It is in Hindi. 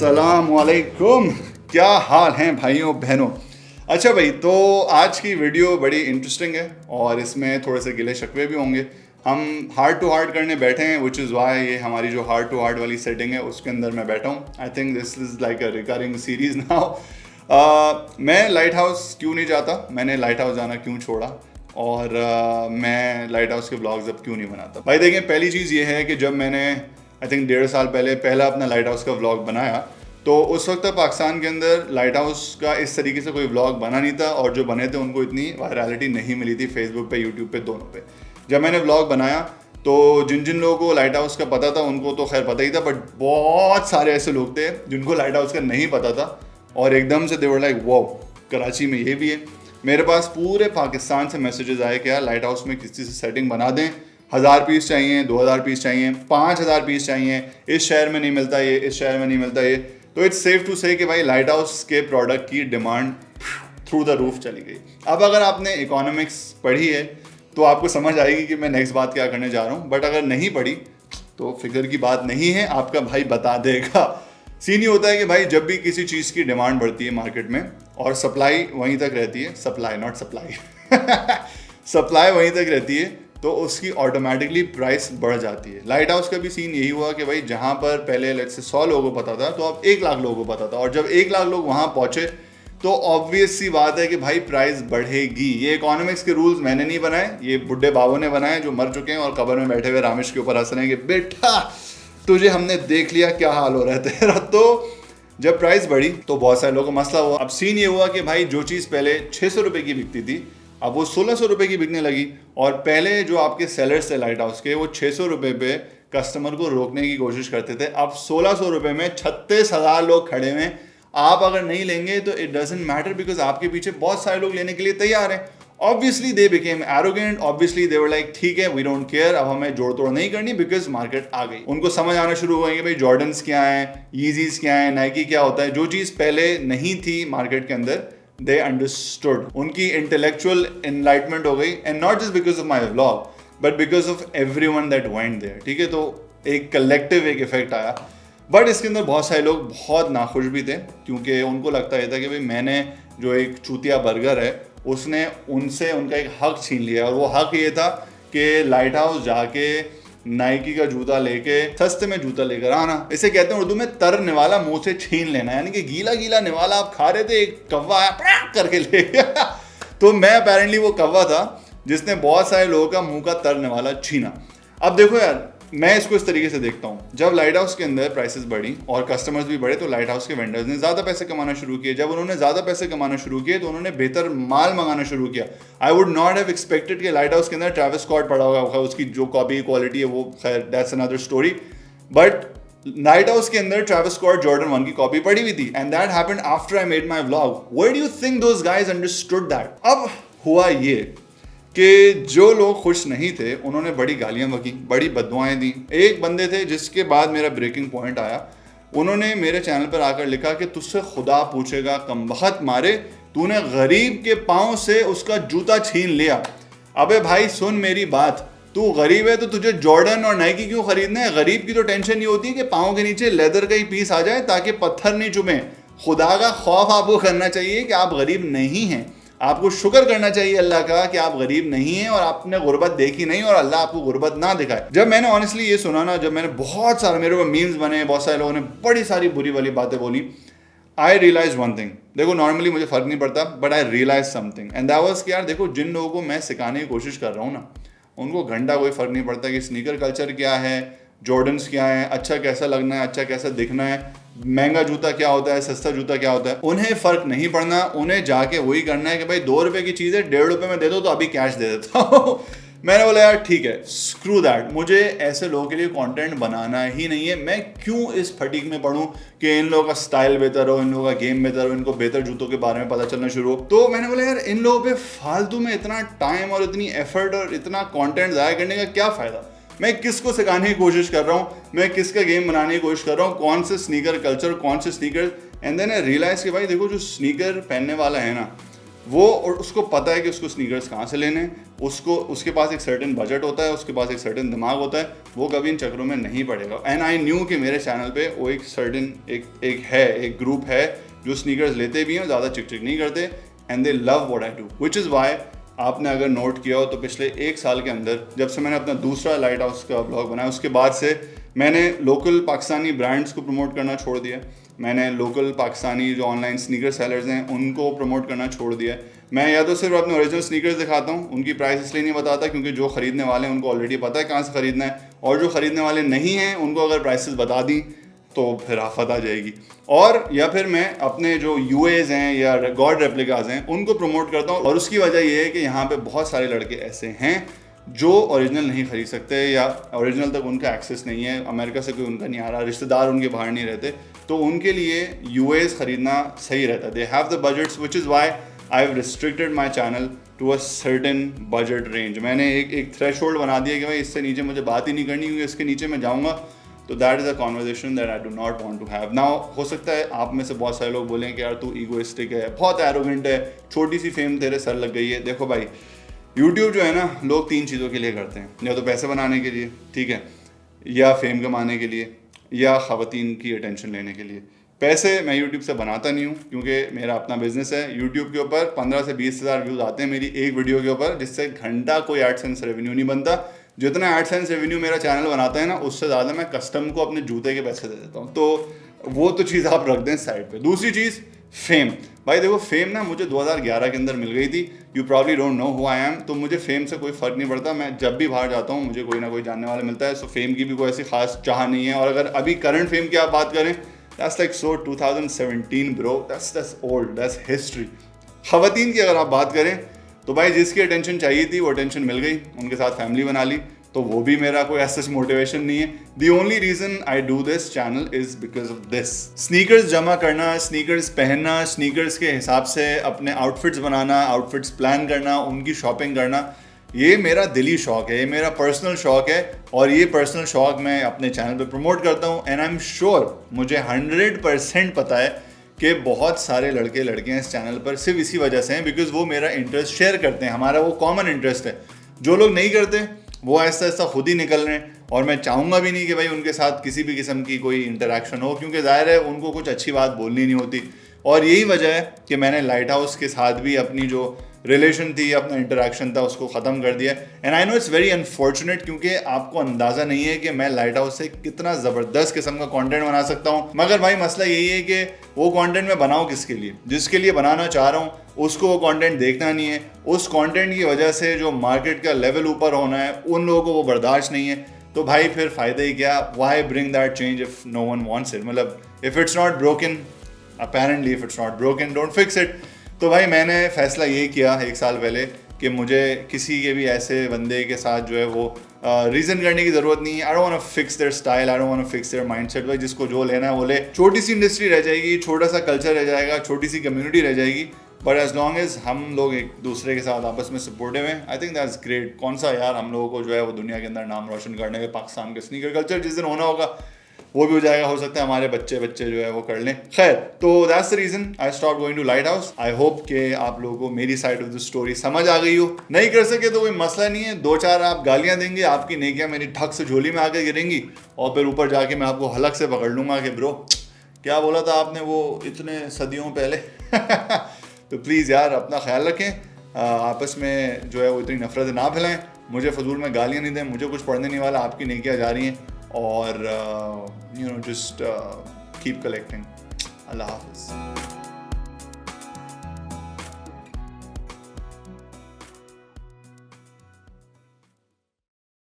अस्सलामुअलैकुम, क्या हाल हैं भाइयों बहनों। अच्छा भाई, तो आज की वीडियो बड़ी इंटरेस्टिंग है और इसमें थोड़े से गिले शिकवे भी होंगे। हम हार्ट टू हार्ट करने बैठे हैं, विच इज़ वाई ये हमारी जो हार्ट टू हार्ट वाली सेटिंग है उसके अंदर मैं बैठा हूँ। I think this is like a recurring series now. मैं लाइट हाउस क्यों नहीं जाता, मैंने लाइट हाउस जाना क्यों छोड़ा, और मैं लाइट हाउस के व्लॉग्स अब क्यों नहीं बनाता। भाई देखें, पहली चीज़ ये है कि जब मैंने आई थिंक 1.5 साल पहले पहला अपना लाइट हाउस का व्लॉग बनाया, तो उस वक्त तक पाकिस्तान के अंदर लाइट हाउस का इस तरीके से कोई व्लॉग बना नहीं था, और जो बने थे उनको इतनी वायरलिटी नहीं मिली थी फेसबुक पे, यूट्यूब पे, दोनों पे। जब मैंने व्लॉग बनाया तो जिन जिन लोगों को लाइट हाउस का पता था उनको तो खैर पता ही था, बट बहुत सारे ऐसे लोग थे जिनको लाइट हाउस का नहीं पता था, और एकदम से दे वर लाइक वाओ, कराची में ये भी है। मेरे पास पूरे पाकिस्तान से मैसेजेस आए कि यार लाइट हाउस में किसी से सेटिंग बना दें, 1000 पीस चाहिए, 2000 पीस चाहिए, 5000 पीस चाहिए, इस शहर में नहीं मिलता ये, इस शहर में नहीं मिलता ये। तो इट्स सेफ टू से कि भाई लाइट हाउस के प्रोडक्ट की डिमांड थ्रू द रूफ चली गई। अब अगर आपने इकोनॉमिक्स पढ़ी है तो आपको समझ आएगी कि मैं नेक्स्ट बात क्या करने जा रहा हूँ, बट अगर नहीं पढ़ी तो फिक्र की बात नहीं है, आपका भाई बता देगा। सीन ये होता है कि भाई जब भी किसी चीज़ की डिमांड बढ़ती है मार्केट में और सप्लाई वहीं तक रहती है, सप्लाई नॉट सप्लाई सप्लाई वहीं तक रहती है, तो उसकी ऑटोमेटिकली प्राइस बढ़ जाती है। लाइट हाउस का भी सीन यही हुआ कि भाई जहाँ पर पहले लेट्स से 100 लोगों को पता था, तो अब 1 लाख लोगों को पता था, और जब 1 लाख लोग वहाँ पहुँचे तो ऑब्वियस सी बात है कि भाई प्राइस बढ़ेगी। ये इकोनॉमिक्स के रूल्स मैंने नहीं बनाए, ये बुढ़े बाबों ने बनाए जो मर चुके हैं और कब्र में बैठे हुए रामेश के ऊपर हंस रहे हैं कि बेटा तुझे हमने देख लिया, क्या हाल हो रहा है तेरा। तो जब प्राइस बढ़ी तो बहुत सारे लोगों को मसला हुआ। अब सीन ये हुआ कि भाई जो चीज़ पहले 600 रुपये की बिकती थी अब वो 1600 रुपये की बिकने लगी, और पहले जो आपके सेलर्स थे लाइट हाउस के वो 600 रुपये पे कस्टमर को रोकने की कोशिश करते थे। अब 1600 रुपये में 36,000 लोग खड़े हुए, आप अगर नहीं लेंगे तो इट डजेंट मैटर, बिकॉज आपके पीछे बहुत सारे लोग लेने के लिए तैयार हैं। Obviously they became arrogant, obviously they were like ठीक है वी डोंट केयर, अब हमें जोड़ तोड़ नहीं करनी बिकॉज मार्केट आ गई। उनको समझ आना शुरू हो गई भाई जॉर्डन्स क्या है, यीजीज क्या है, नाइकी क्या होता है। जो चीज़ पहले नहीं थी मार्केट के अंदर they understood, उनकी intellectual enlightenment हो गई, and not just because of my vlog but because of everyone that went there। ठीक है, तो एक collective एक इफेक्ट आया। बट इसके अंदर बहुत सारे लोग बहुत नाखुश भी थे, क्योंकि उनको लगता ये था कि भाई मैंने जो एक चूतिया बर्गर है उसने उनसे उनका एक हक छीन लिया, और वो हक ये था कि लाइट हाउस जाके नाइकी का जूता लेके सस्ते में जूता लेकर आना। इसे कहते हैं उर्दू में तर निवाला मुंह से छीन लेना, यानी कि गीला गीला निवाला आप खा रहे थे, एक कौवा आया करके ले गया तो मैं अपेरेंटली वो कौवा था जिसने बहुत सारे लोगों का मुंह का तर निवाला छीना। अब देखो यार, मैं इसको इस तरीके से देखता हूँ, जब लाइट हाउस के अंदर प्राइसेस बढ़ी और कस्टमर्स भी बढ़े तो लाइट हाउस के वेंडर्स ने ज़्यादा पैसे कमाना शुरू किए। जब उन्होंने ज़्यादा पैसे कमाना शुरू किए तो उन्होंने बेहतर माल मंगाना शुरू किया। I would not have expected कि लाइट हाउस के अंदर ट्रैविस स्कॉट पड़ा होगा, उसकी जो कॉपी क्वालिटी है वो खैर that's another story, but light house के अंदर ट्रैविस स्कॉट जॉर्डन 1 की कॉपी पड़ी हुई थी, and that happened after I made my vlog. Where do you think those guys understood that? अब हुआ ये कि जो लोग खुश नहीं थे उन्होंने बड़ी गालियां बकी, बड़ी बददुआएं दी। एक बंदे थे जिसके बाद मेरा ब्रेकिंग पॉइंट आया, उन्होंने मेरे चैनल पर आकर लिखा कि तुझसे खुदा पूछेगा कमबख्त मारे, तूने गरीब के पाँव से उसका जूता छीन लिया। अबे भाई सुन मेरी बात, तू गरीब है तो तुझे जॉर्डन और नाइकी क्यों खरीदना है? गरीब की तो टेंशन ये होती है कि पाँव के नीचे लेदर का ही पीस आ जाए ताकि पत्थर नहीं चुमे। खुदा का खौफ आपको करना चाहिए कि आप गरीब नहीं हैं, आपको शुक्र करना चाहिए अल्लाह का कि आप गरीब नहीं हैं और आपने गुर्बत देखी नहीं और अल्लाह आपको गुर्बत ना दिखाए। जब मैंने ऑनेस्टली ये सुना ना, जब मैंने बहुत सारे मेरे को मीम्स बने, बहुत सारे लोगों ने बड़ी सारी बुरी वाली बातें बोली, आई रियलाइज वन थिंग। देखो नॉर्मली मुझे फर्क नहीं पड़ता, but I realise something, and that was कि यार देखो जिन लोगों को मैं सिखाने की कोशिश कर रहा हूँ ना, उनको घंटा कोई फर्क नहीं पड़ता कि स्नीकर कल्चर क्या है, जॉर्डन्स क्या है, अच्छा कैसा लगना है, अच्छा कैसा दिखना है, महंगा जूता क्या होता है, सस्ता जूता क्या होता है, उन्हें फर्क नहीं पड़ना। उन्हें जाके वही करना है कि भाई 2 रुपए की चीज़ है 1.5 रुपए में दे दो तो अभी कैश दे देता हूँ मैंने बोला यार ठीक है, स्क्रू दैट, मुझे ऐसे लोगों के लिए कंटेंट बनाना ही नहीं है। मैं क्यों इस फटीक में पढ़ूं कि इन लोगों का स्टाइल बेहतर हो, इन लोगों का गेम बेहतर हो, इनको बेहतर जूतों के बारे में पता चलना शुरू हो। तो मैंने बोला यार इन लोगों पे फालतू में इतना टाइम और इतनी एफर्ट और इतना कंटेंट ज़ाया करने का क्या फ़ायदा। मैं किसको सिखाने की कोशिश कर रहा हूँ, मैं किसका गेम बनाने की कोशिश कर रहा हूँ, कौन से स्नीकर कल्चर, कौन से sneaker. And then I realise कि भाई देखो जो स्नीकर पहनने वाला है ना, वो और उसको पता है कि उसको स्नीकर्स कहाँ से लेने, उसको उसके पास एक सर्टेन बजट होता है, उसके पास एक सर्टेन दिमाग होता है, वो कभी इन चक्रों में नहीं पड़ेगा। एंड आई न्यू कि मेरे चैनल पे वो एक सर्टेन एक ग्रुप है जो स्नीकर्स लेते भी हैं, ज़्यादा चिक चिक नहीं करते, and they love what I do, which is Y आपने अगर नोट किया हो तो पिछले 1 साल के अंदर जब से मैंने अपना दूसरा लाइट हाउस का ब्लॉग बनाया, उसके बाद से मैंने लोकल पाकिस्तानी ब्रांड्स को प्रमोट करना छोड़ दिया। मैंने लोकल पाकिस्तानी जो ऑनलाइन स्नीकर सेलर्स हैं उनको प्रमोट करना छोड़ दिया। मैं या तो सिर्फ अपने ओरिजिनल स्नीकर्स दिखाता हूँ, उनकी प्राइस इसलिए नहीं बताता क्योंकि जो ख़रीदने वाले हैं उनको ऑलरेडी पता है कहाँ से ख़रीदना है, और जो ख़रीदने वाले नहीं हैं उनको अगर प्राइसेस बता दी तो फिर आफत आ जाएगी। और या फिर मैं अपने जो यूएज हैं या गॉड रेप्लिकाज हैं उनको प्रमोट करता हूँ, और उसकी वजह ये है कि यहाँ पे बहुत सारे लड़के ऐसे हैं जो ओरिजिनल नहीं खरीद सकते या ओरिजिनल तक उनका एक्सेस नहीं है, अमेरिका से कोई उनका नहीं आ रहा, रिश्तेदार उनके बाहर नहीं रहते, तो उनके लिए यूएस ख़रीदना सही रहता है। They have the budgets which is why I have restricted my channel to a certain budget range. मैंने एक थ्रेश होल्ड बना दिया कि भाई इससे नीचे मुझे बात ही नहीं करनी, क्योंकि इसके नीचे मैं जाऊँगा तो that is a conversation that I do not want to have. Now हो सकता है आप में से बहुत सारे लोग बोलें कि यार तू ईगोइस्टिक है, बहुत एरोगेंट है, छोटी सी फेम तेरे सर लग गई है। देखो भाई, यूट्यूब जो है ना, लोग 3 चीज़ों के लिए करते हैं, या तो पैसे बनाने के लिए, ठीक है, या फेम कमाने के लिए, या ख़वातीन की अटेंशन लेने के लिए। पैसे मैं यूट्यूब से बनाता नहीं हूँ क्योंकि मेरा अपना बिजनेस है। यूट्यूब के ऊपर 15 से 20 हज़ार व्यूज़ आते हैं मेरी एक वीडियो के ऊपर, जिससे घंटा कोई एडसेंस रेवेन्यू नहीं बनता। जितना एडसेंस रेवेन्यू मेरा चैनल बनाता है ना, उससे ज़्यादा मैं कस्टम को अपने जूते के पैसे दे देता हूँ। तो वो तो चीज़ आप रख दें साइड पे। दूसरी चीज़ फेम। भाई देखो, फेम ना मुझे 2011 के अंदर मिल गई थी। You probably don't know who I am. तो मुझे फेम से कोई फ़र्क नहीं पड़ता। मैं जब भी बाहर जाता हूँ मुझे कोई ना कोई जानने वाला मिलता है। सो फेम की भी कोई ऐसी खास चाह नहीं है। और अगर अभी करंट फेम की आप बात करें, that's like so 2017 bro, that's old, that's history. ख़वातीन की अगर आप बात करें तो भाई जिसकी अटेंशन चाहिए थी वो अटेंशन मिल गई, उनके साथ फैमिली बना ली, तो वो भी मेरा कोई ऐसा मोटिवेशन नहीं है। The only reason I do this channel is because of this. Sneakers जमा करना, स्नीकर्स पहनना, स्नीकर्स के हिसाब से अपने आउटफिट्स बनाना, आउटफिट्स प्लान करना, उनकी शॉपिंग करना, ये मेरा दिली शौक है, ये मेरा पर्सनल शौक है। और ये पर्सनल शौक मैं अपने चैनल पे प्रमोट करता हूँ। एंड आई एम श्योर, मुझे 100% पता है कि बहुत सारे लड़के लड़कियाँ इस चैनल पर सिर्फ इसी वजह से हैं बिकॉज वो मेरा इंटरेस्ट शेयर करते हैं, हमारा वो कॉमन इंटरेस्ट है। जो लोग नहीं करते वो ऐसा ऐसा खुद ही निकल रहे हैं, और मैं चाहूँगा भी नहीं कि भाई उनके साथ किसी भी किस्म की कोई इंटरेक्शन हो, क्योंकि ज़ाहिर है उनको कुछ अच्छी बात बोलनी नहीं होती। और यही वजह है कि मैंने लाइट हाउस के साथ भी अपनी जो रिलेशन थी, अपना इंटरेक्शन था, उसको ख़त्म कर दिया। And I know it's very unfortunate, क्योंकि आपको अंदाज़ा नहीं है कि मैं लाइट हाउस से कितना ज़बरदस्त किस्म का कंटेंट बना सकता हूँ। मगर भाई मसला यही है कि वो कंटेंट मैं बनाऊँ किसके लिए, जिसके लिए बनाना चाह रहा हूँ उसको वो कंटेंट देखना नहीं है। उस कंटेंट की वजह से जो मार्केट का लेवल ऊपर होना है, उन लोगों को वो बर्दाश्त नहीं है। तो भाई फिर फ़ायदा ही क्या? Why bring that change if no one wants it? मतलब if it's not broken, apparently if it's not broken, don't fix it. तो भाई मैंने फ़ैसला ये किया 1 साल पहले कि मुझे किसी के भी ऐसे बंदे के साथ जो है वो रीज़न करने की ज़रूरत नहीं है। I don't want to fix their style, I don't want to fix their mindset. भाई जिसको जो लेना है वो ले। छोटी सी इंडस्ट्री रह जाएगी, छोटा सा कल्चर रह जाएगा, छोटी सी कम्युनिटी रह जाएगी, बट एज लॉन्ग एज हम लोग एक दूसरे के साथ आपस में सपोर्टिव हैं, आई थिंक दैट्स ग्रेट। कौन सा यार हम लोगों को जो है वो दुनिया के अंदर नाम रोशन करने के, पाकिस्तान के स्नीकर कल्चर जिस दिन होना होगा वो भी हो जाएगा। हो सकता है हमारे बच्चे जो है वो कर लें। खैर, तो that's the reason I stop going to light house. I hope कि आप लोगों को मेरी साइड ऑफ द स्टोरी समझ आ गई हो। नहीं कर सके तो कोई मसला नहीं है, 2-4 आप गालियाँ देंगे, आपकी नेकियाँ मेरी ठक से झोली में आके गिरेंगी, और फिर ऊपर जाके मैं आपको हलक से पकड़ लूँगा कि ब्रो क्या बोला था आपने वो इतने सदियों पहले। तो प्लीज़ यार अपना ख्याल रखें, आपस में जो है वो इतनी नफरत ना फैलाएं, मुझे फजूल में गालियाँ नहीं दें, मुझे कुछ पढ़ने नहीं वाला, आपकी नेकियाँ जा रही हैं, और you know just keep collecting. अल्लाह हाफ़िज़।